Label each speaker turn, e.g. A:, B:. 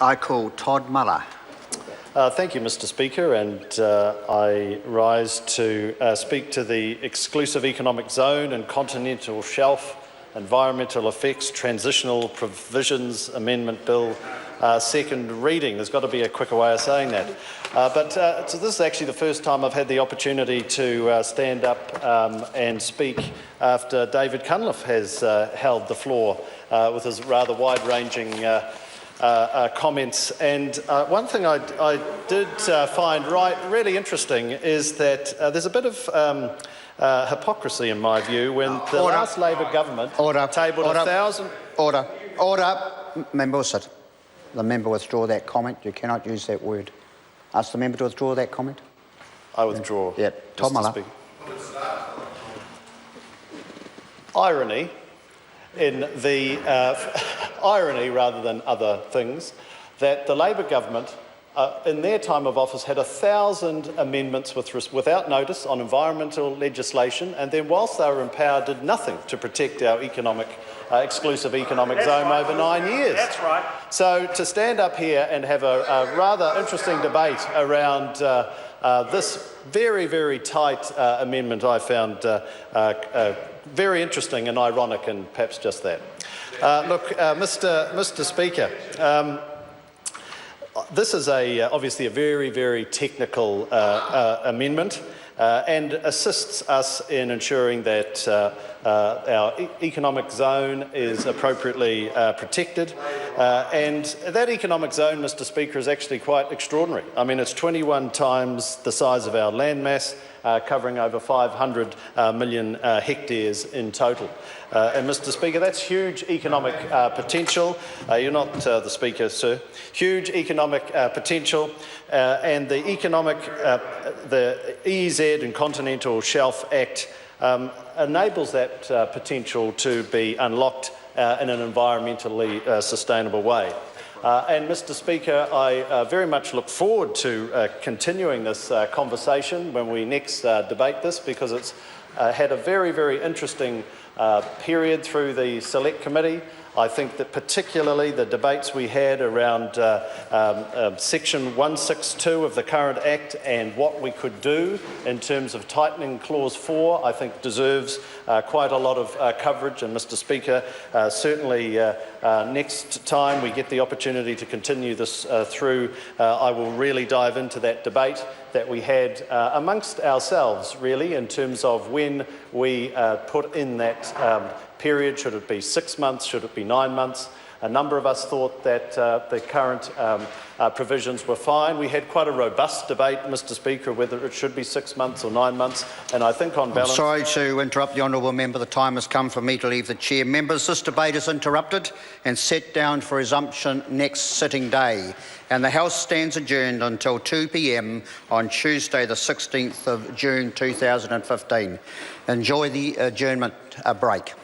A: I call Todd Muller.
B: Thank you, Mr Speaker, and I rise to speak to the Exclusive Economic Zone and Continental Shelf Environmental Effects Transitional Provisions Amendment Bill, second reading. There's got to be a quicker way of saying that. So this is actually the first time I've had the opportunity to stand up and speak after David Cunliffe has held the floor with his rather wide-ranging comments. And one thing I did find really interesting is that there's a bit of hypocrisy, in my view, when the last Labor government tabled 1,000...
A: Order. Member, sit. The member withdraw that comment. You cannot use that word. Ask the member to withdraw that comment.
B: I withdraw.
A: Yeah, Tom Muller.
B: Irony in the irony rather than other things, that the Labor government in their time of office had 1,000 amendments without notice on environmental legislation, and then whilst they were in power did nothing to protect our exclusive economic zone over 9 years.
C: That's right.
B: So to stand up here and have a rather interesting debate around this very, very tight amendment, I found very interesting and ironic, and perhaps just that. Look, Mr Speaker, this is obviously a very, very technical amendment and assists us in ensuring that our economic zone is appropriately protected. And that economic zone, Mr Speaker, is actually quite extraordinary. I mean, it's 21 times the size of our landmass, covering over 500 million hectares in total. And Mr Speaker, that's huge economic potential. You're not the Speaker, sir. Huge economic potential, and the the EEZ and Continental Shelf Act enables that potential to be unlocked in an environmentally sustainable way. And Mr Speaker, I very much look forward to continuing this conversation when we next debate this, because it's had a very, very interesting period through the Select Committee. I think that particularly the debates we had around Section 162 of the current Act and what we could do in terms of tightening Clause 4, I think deserves quite a lot of coverage. And Mr Speaker, certainly next time we get the opportunity to continue this through, I will really dive into that debate that we had amongst ourselves, really, in terms of when we put in that period. Should it be 6 months? Should it be 9 months? A number of us thought that the current provisions were fine. We had quite a robust debate, Mr Speaker, whether it should be 6 months or 9 months, and I think on balance...
A: I'm sorry to interrupt the honourable member. The time has come for me to leave the chair. Members, this debate is interrupted and set down for resumption next sitting day, and the House stands adjourned until 2 p.m. on Tuesday the 16th of June 2015. Enjoy the adjournment break.